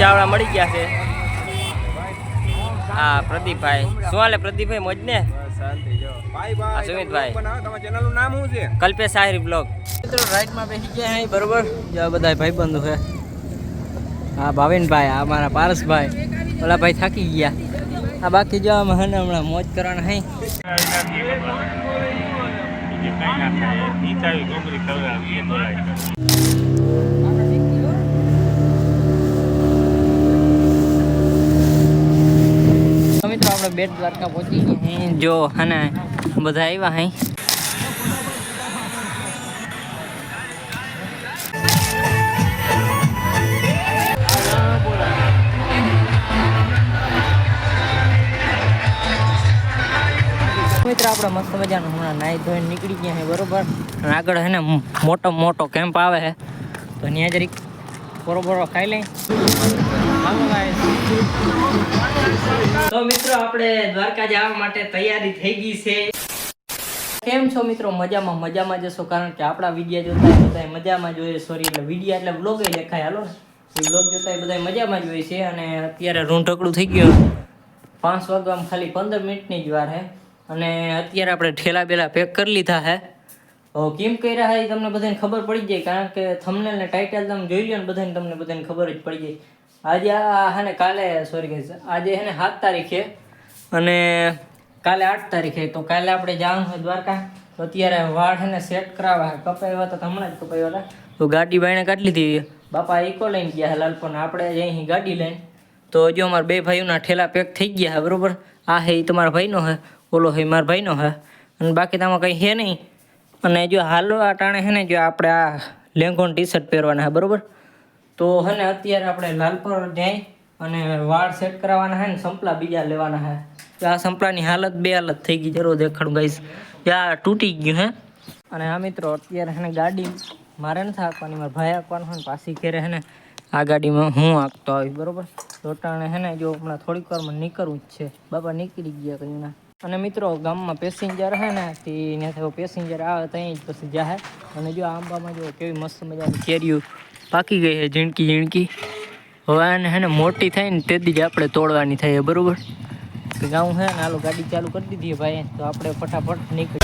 ચાવડા મળી ગયા છે. હા પ્રદીપભાઈ, શું હાલે પ્રદીપભાઈ? મોજ ને? સુમિતભાઈ, ચેનલનું નામ શું છે? કલ્પેશ આહિર બ્લોગ. મિત્રો રાઈડમાં બેસી ગયા હે બરોબર. જો બધા ભાઈબંધો છે. હા ભાવિનભાઈ, આ મારા પારસભાઈ, ઓલા ભાઈ થાકી ગયા. આ બાકી જો અમે હે ને હમણાં મોજ કરવાના હે. મિત્રો આપણે બેટ દ્વારકા પહોંચી ગયા. જો હે ને બધા આવ્યા હે. મિત્રો આપણે મસ્ત મજાનું હમણાં નાહી ધોઈને નીકળી ગયા છે બરોબર. અને આગળ છે ને મોટો કેમ્પ આવે છે, તો ત્યાં જરીક બરોબર ખાઈ લઈ. તો મિત્રો આપણે દ્વારકા જવા માટે તૈયારી થઈ ગઈ છે. કેમ છો મિત્રો? મજામાં જશો, કારણ કે આપણા વિડીયો જોતા બધા મજામાં જોઈએ. સોરી, એટલે વિડીયો એટલે વ્લોગ દેખાય. હાલો એ વ્લોગ જોતા બધા મજામાં જોઈએ છે. અને અત્યારે રૂંઢકડું થઈ ગયું. 5 વાગ્યામાં ખાલી 15 મિનિટની જ વાર છે. અને અત્યારે આપણે ઠેલા બેલા પેક કરી લીધા છે. કેમ કર્યા છે એ તમને બધાને ખબર પડી જાય, કારણ કે થંબનેલ ને ટાઇટલ તમે જોઈ લો ને તમને બધાને ખબર જ પડી જાય. આજે હે ને કાલે સોરી ગાઈસ, આજે હે ને 7 તારીખે અને કાલે 8 તારીખે. તો કાલે આપણે જવાનું છે દ્વારકા. તો અત્યારે વાળ છે ને સેટ કરાવવા છે. કપાવ્યા હતા હમણાં જ કપાવ્યા હતા. તો ગાડી બાયણે કાઢી લીધી. બાપા ઇકો લઈને ગયા લાલપણ, આપણે અહીં ગાડી લઈને. તો જો અમારા બે ભાઈઓના ઠેલા પેક થઈ ગયા છે બરોબર. આ હે એ તમારા ભાઈનો છે, ઓલો હે મારા ભાઈનો હે, અને બાકી તો આમાં કંઈ છે નહીં. અને જો હાલો આ ટાણે છે ને જો આપણે આ લેંગોન ટી શર્ટ પહેરવાના છે બરોબર. તો હે ને અત્યારે આપણે લાલપર જઈ અને વાળ સેટ કરાવવાના છે ને સંપલા બીજા લેવાના છે. તો આ સંપલાની હાલત બે હાલત થઈ ગઈ, જરૂર દેખાડું ગાઈસ. ત્યાં તૂટી ગયું હે. અને આ મિત્રો અત્યારે છે ને ગાડી મારે નથી હાંકવાની, મારા ભાઈ હાંકવાનું છે ને પાછી ઘેરે છે ને આ ગાડીમાં હું હાંકતો આવી બરોબર. તો ટાણે છે ને જો હમણાં થોડીક વારમાં નીકળવું જ છે. બાપા નીકળી ગયા કંઈ ના. અને મિત્રો ગામમાં પેસેન્જર હે ને તે ત્યાંથી પેસેન્જર આવે ત્યાં જ પછી જાહે. અને જો આંબામાં જો કેવી મસ્ત મજાની કેરીઓ પાકી ગઈ છે, ઝીણકી. હવે આને હે ને મોટી થાય ને તેથી જ આપણે તોડવાની થાય બરોબર. ગાઉં છે ને હાલો ગાડી ચાલુ કરી દીધી ભાઈ. તો આપણે ફટાફટ નીકળી.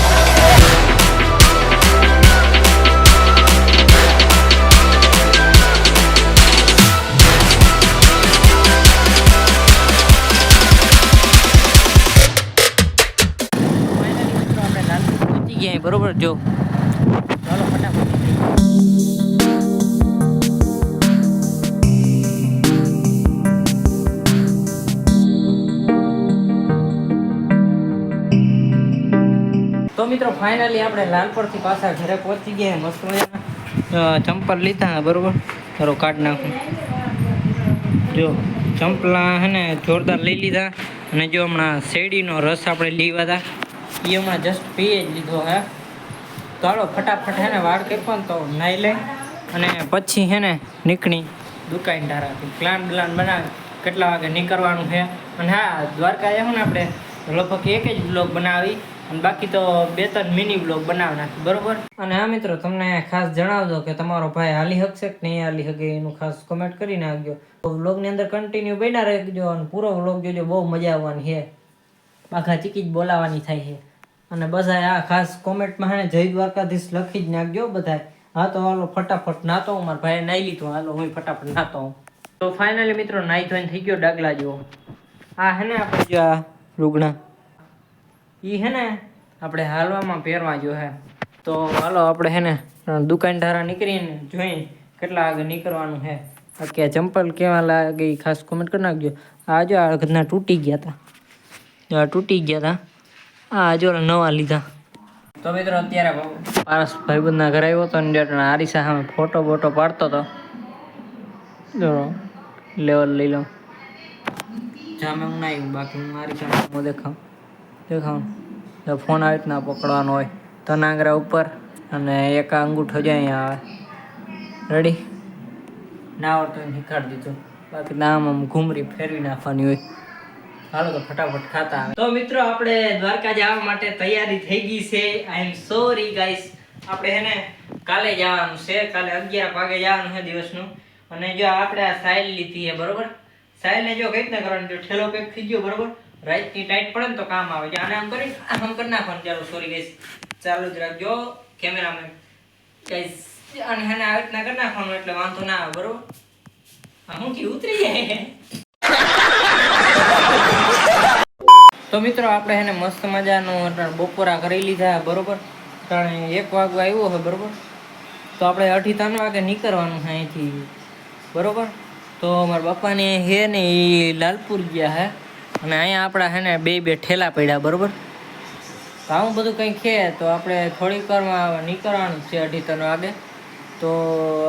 બરોબર જો ચાલો ફટાફટ તો મિત્રો ફાઇનલી આપણે લાલપરથી પાછા ઘરે પહોંચી ગયા. મસ્ત મજાના ચંપલ લીધા બરોબર. ચાલો કાઢ નાખું. જો ચંપલા હે ને જોરદાર લઈ લીધા. અને જો હમણાં શેરડીનો રસ આપણે લેવા હતા એ હમણાં જસ્ટ પીએ જ લીધો હે. તો હાલો ફટાફટ હે ને વાળ કેપન તો નાહી લે અને પછી હે ને નીકળી દુકાન ધારાથી પ્લાન બનાવી કેટલા વાગે નીકળવાનું છે. અને હા દ્વારકા આવ્યું ને આપણે લગભગ એક જ બ્લોગ બનાવી અને બાકી તો 2-3 મિની બ્લોગ બનાવી નાખી બરોબર. અને હા મિત્રો તમને ખાસ જણાવજો કે તમારો ભાઈ હાલી શકશે કે નહીં હાલી શકે એનું ખાસ કમેન્ટ કરી નાખજો. તો વ્લોગની અંદર કન્ટિન્યુ બન્યા રહેજો અને પૂરો વ્લોગ જોજો. બહુ મજા આવવાની છે. બાઘા ચીકી જ બોલાવાની થાય છે. અને બધા આ ખાસ કોમેન્ટમાં હે ને જય દ્વારકાધીશ લખી જ નાખજો બધા. હા તો હાલો ફટાફટ નાતો હું. મારા ભાઈ નાહી લીધું, હાલો હું ફટાફટ નાતો હું. તો ફાઇનલી મિત્રો નાહી ધોઈને થઈ ગયો ડાગલા જેવો. આ હે ને આપણે જો આ રૂગણા એ હે ને આપણે હાલવામાં પહેરવા જો હે. તો હાલો આપણે હે ને દુકાનદારા નીકળીને જોઈને કેટલા આગળ નીકળવાનું છે. કે ચંપલ કેવા લાગે ખાસ કોમેન્ટ કરી નાખજો. આ જો આ ઘરના તૂટી ગયા હતા. હા જો નવા લીધા. તો મિત્રો અત્યારે પારસ ભાઈબંધના ઘરે આવ્યો હતો ને આરીસા સામે ફોટો પાડતો હતો. જો લેવલ લઈ લઉં જામે હું ના આવ્યું, બાકી હું આરીસા દેખાવ ફોન આવી રીતના પકડવાનો હોય. તનાંગરા ઉપર અને એક અંગૂઠો જ અહીંયા આવે. રેડી ના આવડતો શીખાડી દીધું. બાકી નામ આમ ઘૂમરી ફેરવી નાખવાની હોય. હાલો તો ફટાફટ ખાતા આવે. તો મિત્રો આપણે દ્વારકા જવા માટે તૈયારી થઈ ગઈ છે. આઈ એમ સોરી ગાઈસ, આપણે હે ને કાલે જવાનું છે. કાલે 11 વાગે જવાનું છે દિવસનું. અને જો આપણે આ સાઈલ લીધી છે બરોબર. સાઈલને જો કઈ રીતના કરવાનું, જો ઠેલો પેક થઈ ગયો બરોબર, રાઈટની ટાઈટ પડે ને તો કામ આવે. જો આને આમ કરી નાખવાનું. ચાલો સોરી ગાઈસ, ચાલુ જ રાખજો કેમેરામેન ગાઈસ. અને આને આવી રીતના કરી નાખવાનું એટલે વાંધો ના આવે બરોબર. હું કે ઉતરી જાય. તો મિત્રો આપણે એને મસ્ત મજાનું બપોરા કરી લીધા બરોબર. કારણ 1 વાગવા આવ્યો હોય બરોબર, તો આપણે 2:30-3 વાગે નીકળવાનું છે અહીંથી બરોબર. તો મારા પપ્પાને હે ને એ લાલપુર ગયા હે, અને અહીંયા આપણા હે ને બે ઠેલા પડ્યા બરોબર. તો આવું બધું કંઈ છે તો આપણે થોડીક વારમાં નીકળવાનું છે 2:30-3 વાગે. તો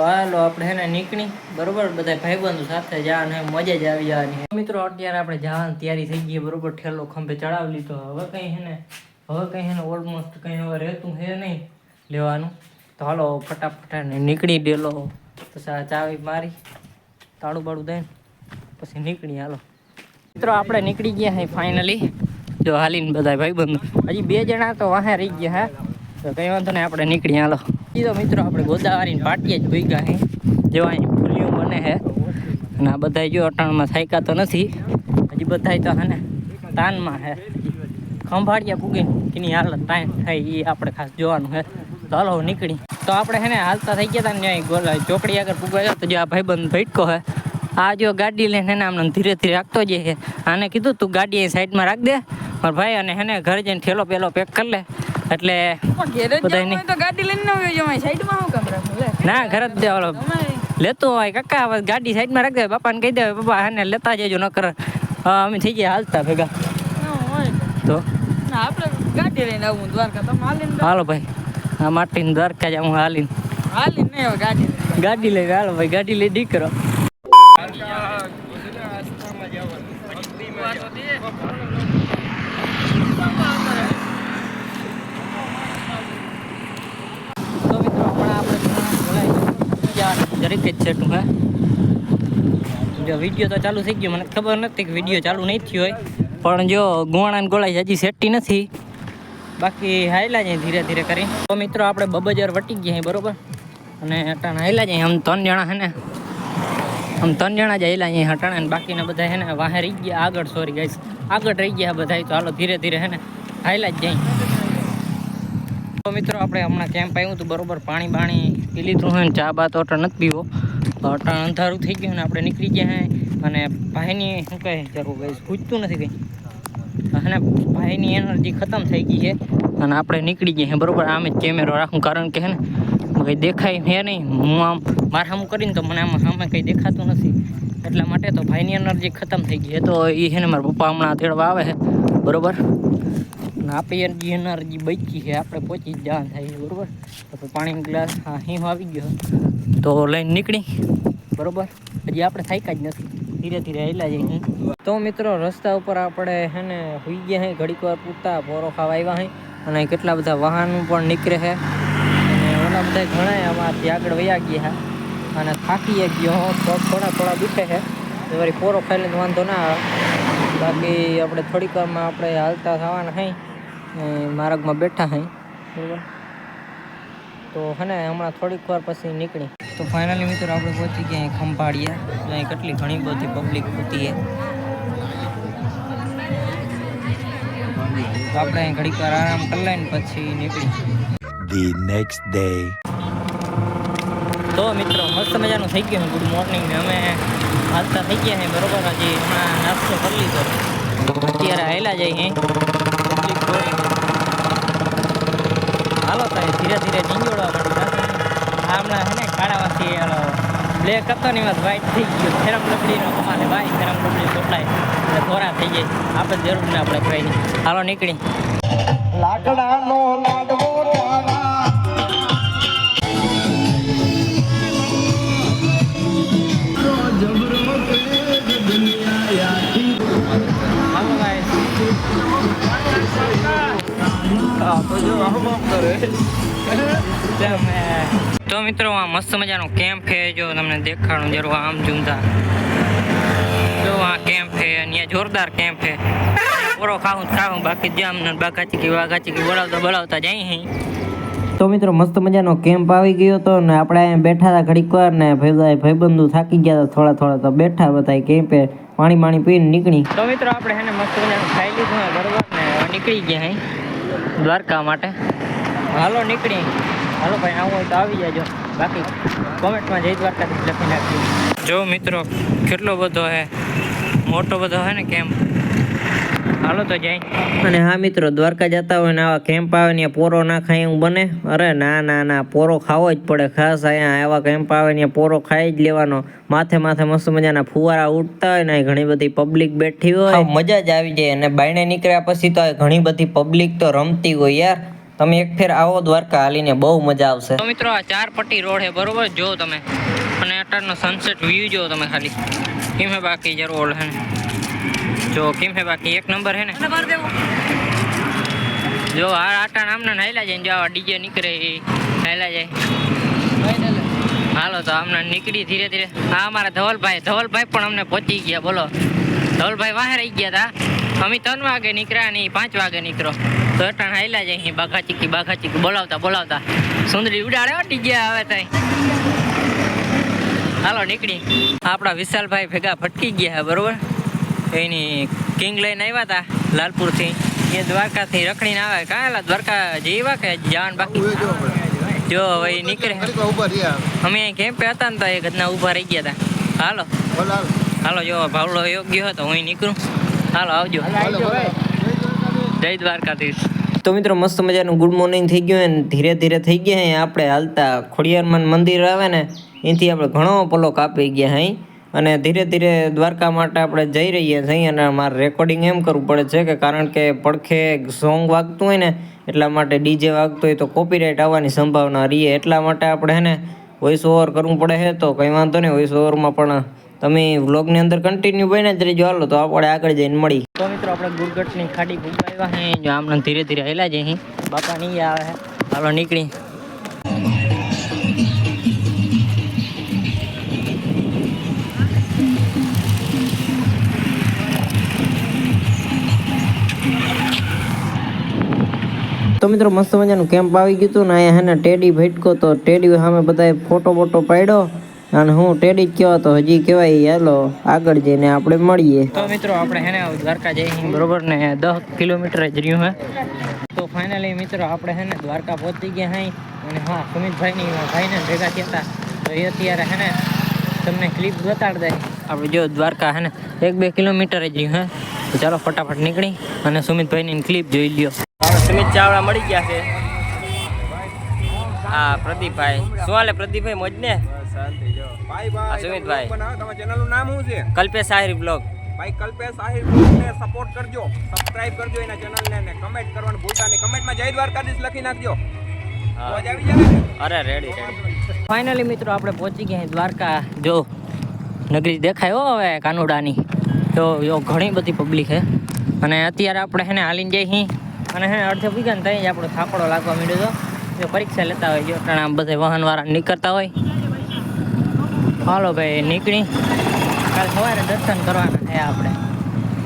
હાલો આપણે હે ને નીકળી બરોબર, બધા ભાઈબંધો સાથે જવાનું, મજા જ આવી જવાની. મિત્રો અત્યારે આપણે જવાની તૈયારી થઈ ગઈ બરોબર. ઠેલો ખંભે ચડાવી લીધો. હવે કંઈ હે ને ઓલમોસ્ટ કંઈ હવે રહેતું હે નહીં લેવાનું. તો હાલો ફટાફટ ને નીકળી ડેલો, પછી આ ચાવી મારી તાળું બાળું દઈને પછી નીકળી. હાલો મિત્રો આપણે નીકળી ગયા હે ફાઇનલી. જો હાલીને બધા ભાઈબંધો, હજી 2 જણા તો વાહે રહી ગયા હે, તો કંઈ વાંધો નહીં આપણે નીકળી. હાલો તો મિત્રો આપણે ગોદાવરીની પાટીએ જ ભૂગ્યા હે. જો અહીં ફૂલિયું બને છે, અને આ બધા જો અટાણમાં થાક્યા તો નથી હજી, બધા તો હે ને તાનમાં હે. ખંભાળિયા પૂગીને એની હાલત ટાઈમ થાય એ આપણે ખાસ જોવાનું છે. તો હાલો નીકળી. તો આપણે હે ને હાલતા થઈ ગયા હતા ને ત્યાં ચોકડી આગળ પૂગવા, તો જો આ ભાઈબંધ ભટકો હે. આ જો ગાડી લઈને એને આમને ધીરે ધીરે રાખતો જાય છે. આને કીધું તું ગાડી સાઈડમાં રાખ દે મારા ભાઈ, અને હેને ઘરે જઈને ઠેલો પેલો પેક કરી લે. એટલે ના ઘરે જ દેવાલો લેતો હોય કાકા, ગાડી સાઈડમાં રાખ દે. બાપાને કહી દે બાપા હેને લેતા જજો, ન કરે અમે થઈ ગયા હાલતા ભેગા. તો આપણે ગાડી લઈને આવું દ્વારકા, તમે હાલીને હાલો ભાઈ. આ માટીને દ્વારકા જ હું હાલીને ગાડી લઈને હાલો ભાઈ, ગાડી લઈ દીકરો. જરીક જ છેટું હે. જો વિડીયો તો ચાલુ થઈ ગયો, મને ખબર નથી કે વિડીયો ચાલુ નહીં થયો હોય, પણ જો ગોવાણાને ગોળાઈ હજી સેટી નથી, બાકી હાયલા જાય ધીરે ધીરે કરી. તો મિત્રો આપણે બબજર વટી ગયા બરોબર, અને અટાણ હાયલા જાય. આમ 3 જણા હે ને, આમ 3 જણા જ હાયલા જાય હટાણા, ને બાકીના બધા હે ને વાહે રહી ગયા આગળ. સોરી ગાઈસ, આગળ રહી ગયા બધા. તો હાલો ધીરે ધીરે હે ને હાયલા જ જાય. તો મિત્રો આપણે હમણાં કેમ્પ આવ્યું હતું બરોબર, પાણી બાણી પી લીધું હોય ને, ચા બા તો અટાણ નથી પીવો. અટાણ અંધારું થઈ ગયું ને આપણે નીકળી ગયા હે. અને ભાઈની શું કહે જરૂર ગઈ પૂછતું નથી કંઈ, અને ભાઈની એનર્જી ખતમ થઈ ગઈ છે, અને આપણે નીકળી ગયા હે બરોબર. આમ જ કેમેરો રાખું, કારણ કે હે ને કંઈ દેખાય હે નહીં. હું આમ મારે સામું કરીને તો મને આમાં સામે કંઈ દેખાતું નથી, એટલા માટે તો ભાઈની એનર્જી ખતમ થઈ ગઈ. તો એ છે ને મારા પપ્પા હમણાં તેડવા આવે છે બરોબર, અને આપણી એનર્જી બચી છે, આપણે પહોંચી જ જવાનું થાય બરોબર. તો પાણીનો ગ્લાસ હા હિમ આવી ગયો તો લઈને નીકળી બરોબર. હજી આપણે થાક્યા જ નથી, ધીરે ધીરે હેલા જઈએ. તો મિત્રો રસ્તા ઉપર આપણે હે ને હોઈ ગયા હે, ઘડીક વાર પૂરતા પોરો ખાવા આવ્યા હે, અને કેટલા બધા વાહનો પણ નીકળે છે, અને ઓલા બધા ઘણા આમાંથી આગળ વયા ગયા છે, અને થાકી ગયો તો થોડા દુખે છે. તો વળી પોરો ખાઈ લઈને વાંધો ના આવે. બાકી આપણે થોડીક વારમાં આપણે હાલતા થવાના હઈ, માર્ગમાં બેઠા હઈ બરાબર. તો હે ને હમણાં થોડીક વાર પછી નીકળી. તો ફાઇનલી મિત્રો આપણે પહોંચી ગયા અહીં ખંભાળિયા. અહીં કેટલી ઘણી બધી પબ્લિક હોતી છે. તો આપણે અહીં ઘડીક વાર આરામ કરી લઈને પછી નીકળી. The next day. તો મિત્રો મસ્ત મજાનું થઈ ગયું. Good morning. અમે હાલતા થઈ ગયા છે બરોબર. હજી હમણાં નાસ્તો કરી લીધો, અત્યારે હાલ્યા જાય હાલો થાય ધીરે ધીરે નીંજોડવા માંડી. હમણાં છે ને કાળામાંથી બ્લેક હતો ને એમાં વ્હાઈટ થઈ ગયો. ફેરમ લપડીનો કમાલે ભાઈ, ફેરમ લપડી ચોપડાય એટલે ધોરા થઈ જાય. આપણે જરૂર ને આપણે કઈ નહીં. હાલો નીકળી. લાકડાનો લાડવો તો મિત્રો આ મસ્ત મજાનો કેમ્પ છે. જો તમને દેખાડું જરૂર, આમ ઝૂમતા જો આ કેમ્પ છે. અહીંયા જોરદાર કેમ્પ છે. પૂરો ખાવું બાકી જામ બાગાચી વાગાચી બોલાવતા જાય. તો મિત્રો મસ્ત મજાનો કેમ્પ આવી ગયો હતો ને આપણે અહીંયા બેઠા હતા ઘડીક વાર ને ભાઈબંધુ થાકી ગયા હતા થોડા તો બેઠા બધા કેમ્પે પાણી પીને નીકળી. તો મિત્રો આપણે હે ને મસ્ત મજાનું ખાઈ લીધું ને બરોબર ને નીકળી ગયા હે દ્વારકા માટે. હાલો નીકળી, હાલો ભાઈ આવું હોય તો આવી જાજો, બાકી કોમેન્ટમાં જય દ્વારકાધીશ લખી નાખજો. જો મિત્રો કેટલો બધો હે, મોટો બધો હે ને કેમ્પ. હાલો તો જાય. અને હા મિત્રો, દ્વારકા જતા હોય ને આવા કેમ્પ આવે ને પોરો ના ખાય એવું બને? અરે ના, પોરો ખાવો જ પડે. ખાસ અહીંયા આવા કેમ્પ આવે ને પોરો ખાઈ જ લેવાનો. માથે મસ્ત મજાના ફુવારા ઉડતા હોય ને ઘણી બધી પબ્લિક બેઠી હોય, મજા જ આવી જાય. અને બાયણે નીકળ્યા પછી તો ઘણી બધી પબ્લિક તો રમતી હોય યાર. તમે એક ફેર આવો દ્વારકા હાલીને, બહુ મજા આવશે. તો મિત્રો આ 4 પટ્ટી રોડ હે બરોબર, જો તમે. અને અત્યારનો સનસેટ વ્યૂ જો તમે ખાલી. કેમ હે બાકી જરૂર હે જો, કેમ હે બાકી એક નંબર હે ને. જો આ આટા નામના હાયલા જાય, જો આ ડીજે નીકળે એ હાયલા જાય. હાલો તો આમને નીકળી ધીરે. હા અમારા ધવલભાઈ પણ અમને પહોંચી ગયા. બોલો ધવલભાઈ વાહે રહી ગયા હતા. અમે 3 વાગે નીકળ્યા ને 5 વાગે નીકળો તો અટાણ હાયલા જાય. બાઘા ચીકી બોલાવતા સુંદરી ઉડાડે ડીજે આવે ત્યાં. હાલો નીકળી. આપણા વિશાલભાઈ ભેગા ફટકી ગયા બરોબર. એની કિંગ લઈને આવ્યા હતા લાલપુરથી, એ દ્વારકાથી રખડીને આવે. કાંલા દ્વારકા જેવા કે જવાન બાકી જો હવે નીકળે. અમે કેમ્પે હતા ને તો એ ઘરના ઊભા રહી ગયા હતા. હાલો જો ભાવડો યોગ્ય હતો, હું નીકળું. હાલો આવજો, જય દ્વારકાધીશ. તો મિત્રો મસ્ત મજાનું ગુડ મોર્નિંગ થઈ ગયું ને ધીરે થઈ ગયા. આપણે હાલતા ખોડિયારમાં મંદિર આવે ને એથી આપણે ઘણો પલો કાપી ગયા હઈ. અને ધીરે દ્વારકા માટે આપણે જઈ રહ્યા છીએ. અને મારે રેકોર્ડિંગ એમ કરવું પડે છે કે કારણ કે પડખે સોંગ વાગતું હોય ને એટલા માટે ડીજે વાગતું હોય તો કોપીરાઇટ આવવાની સંભાવના રહે. એટલા માટે આપણે હે ને વોઇસ ઓવર કરવું પડે છે. તો કંઈ વાંધો નહીં, વોઇસ ઓવરમાં પણ તમે વ્લોગની અંદર કન્ટિન્યુ બને જ રહેજો. હાલો તો આપણે આગળ જઈને મળી. તો મિત્રો આપણે ગુરગટની ખાડી ભૂગાવ્યા હે, જો આમને ધીરે હેલા જઈ. બાપા નહીં આવે હે. હાલો નીકળી. તો મિત્રો મસ્ત મજાનું કેમ્પ આવી ગયું હતું ને અહીંયા હે ને ટેડી ભટકો તો ટેડી સામે બધાએ ફોટો પાડ્યો. અને હું ટેડી જ કહેવા તો હજી કહેવાય. હાલો આગળ જઈને આપણે મળીએ. તો મિત્રો આપણે હે ને દ્વારકા જઈએ બરોબર ને 10 કિલોમીટર જ રહ્યું હે. તો ફાઇનલી મિત્રો આપણે હે ને દ્વારકા પહોંચી ગયા હઈ. અને હા ભાઈને ભેગા થયા હતા તો એ અત્યારે હે ને તમને ક્લિપ બતાડી દે. આપણે જો દ્વારકા હે ને 1-2 કિલોમીટર જ રહ્યું હે. તો ચાલો ફટાફટ નીકળી અને સુમિતભાઈની ક્લિપ જોઈ લ્યો. સુમિત ચાવડા મળી ગયા છે. હા પ્રદીપભાઈ, શું હાલે પ્રદીપભાઈ? મોજ ને? સુમિતભાઈ તમારા ચેનલનું નામ શું છે? કલ્પેશ આહિર બ્લોગ. ભાઈ કલ્પેશ આહિર બ્લોગને સપોર્ટ કરજો, સબસ્ક્રાઇબ કરજો એના ચેનલને અને કમેન્ટ કરવાનું ભૂલતા નહીં. કમેન્ટમાં જય દ્વારકાધીશ લખી નાખજો. અરે રેડી. ફાઇનલી મિત્રો આપણે પહોંચી ગયા દ્વારકા. જો નગરી દેખાય હો હવે કાનુડાની. તો જો ઘણી બધી પબ્લિક છે. અને અત્યારે આપણે હે ને હાલીને જઈ અને હે અડધે પૂગ્યા ને ત્યાં જ આપણો થાકડો લાગવા માંડ્યો હતો. જો પરીક્ષા લેતા હોય, જો ઘણા બધા વાહનવાળા નીકળતા હોય. હાલો ભાઈ નીકળી. કાલ સવારે દર્શન કરવાના છે આપણે.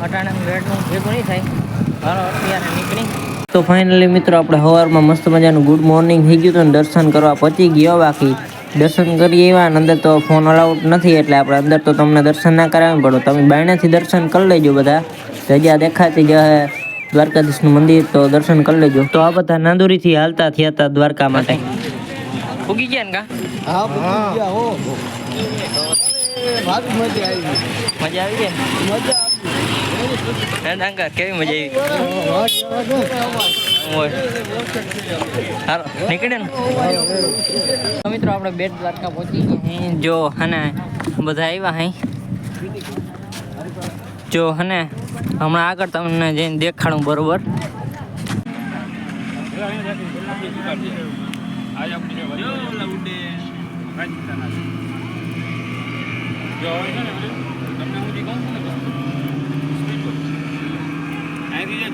અટાણા વેડનું ભેગું નહીં થાય. હાલો અત્યારે નીકળી. તો ફાઇનલી મિત્રો આપણે સવારમાં મસ્ત મજાનું ગુડ મોર્નિંગ થઈ ગયું હતું. દર્શન કરવા પહોંચી ગયો. બાકી દર્શન કરીએ એવા અંદર તો ફોન અલાઉડ નથી, એટલે આપણે અંદર તો તમને દર્શન ના કરાવવું પડે. તમે બાયણેથી દર્શન કરી લેજો બધા. જગ્યા દેખાતી જ દ્વારકાધીશનું મંદિર, તો દર્શન કરી લેજો. તો આ બધા નાંદુરીથી હાલતા થયા હતા દ્વારકા માટે. ઉગી ગયા ને કા? હા ઉગી ગયા હો. મજા આવી ગઈ. ડાંગર કેવી મજા આવી? હાલો નીકળે ને. તો મિત્રો આપણે બેટ દ્વારકા પહોંચી ગયા. જો હને બધા આવ્યા હે. જો હને હમણાં આગળ તમને જઈને દેખાડું બરોબર.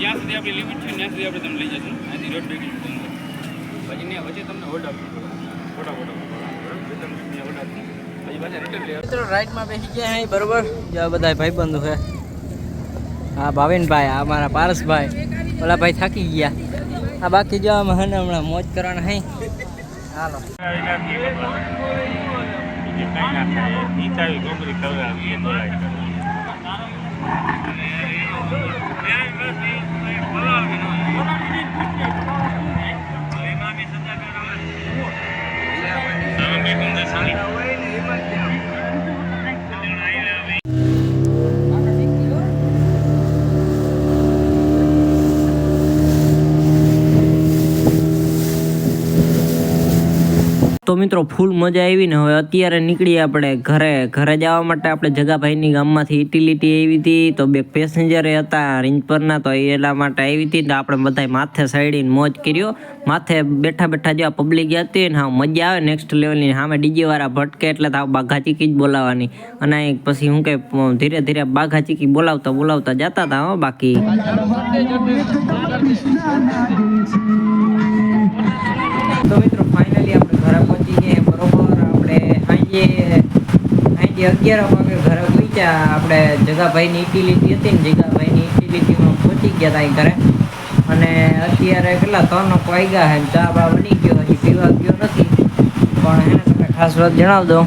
જ્યાં સુધી આપણી લિમિટ છે ત્યાં સુધી આપણે તમને લઈ જશું. અહીંથી રોડ પછી ને વચ્ચે તમને હોલ્ડ આપીશું. મિત્રો રાઈડમાં બેસી ગયા અહીં બરોબર. જો બધા ભાઈબંધો છે. હા ભાવિનભાઈ, આ મારા પારસભાઈ, ઓલા ભાઈ થાકી ગયા. આ બાકી જો હમણાં મોજ કરવાના હઈ. હાલો તો મિત્રો ફૂલ મજા આવી ને હવે અત્યારે નીકળી આપણે ઘરે જવા માટે આપણે જગાભાઈની ગામમાંથી યુટિલિટી આવી હતી તો બે પેસેન્જર હતા રીંજપરના તો એટલા માટે આવી હતી તો આપણે બધા માથે સાઈડીને મોજ કર્યો માથે બેઠા જેવા પબ્લિક હતી ને હા મજા આવે નેક્સ્ટ લેવલની સામે ડીજે વાળા ભટકે એટલે તો બાઘા ચીકી જ બોલાવવાની અને પછી હું કે ધીરે ધીરે બાઘા ચીકી બોલાવતા જતા હતા હો બાકી તો મિત્રો ફાઇનલી આપણે ઘરે પહોંચી ગયા બરોબર આપણે સાંજે 11 વાગે ઘરે પહોંચ્યા આપણે જગાભાઈની યુટિલિટી હતી ને જગાભાઈની યુટિલિટીમાં પહોંચી ગયા હતા ઘરે અને અત્યારે કેટલા 3 વાગ્યા છે ચા બા બની ગયો હજી પીવા ગયો નથી પણ એને તમને ખાસ વાત જણાવ દઉં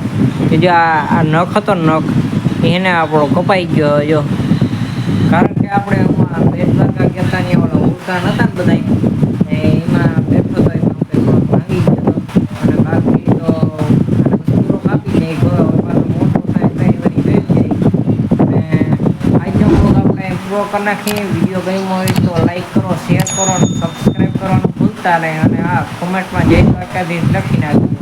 કે જો આ નખ હતો નખ એને આપણો કપાઈ ગયો જો કારણ કે આપણે એમાં બેટ વાગા ગયા હતા ને ઓલા ઉડકા નહોતા ને બધા એમાં બેઠો હતો ભાંગી ગયો અને બાકી તો પૂરો કાપી દે મોટો થાય કઈ વળી ગઈ જાય અને આજનો બ્લોગ આપણે પૂરો કરી નાખીએ વિડીયો ગમ્યો હોય તો લાઈક કરો શેર કરો અને સબસ્ક્રાઈબ કરવાનું ભૂલતા નહીં અને આ કોમેન્ટમાં જય દ્વારકાધીશ લખી નાખો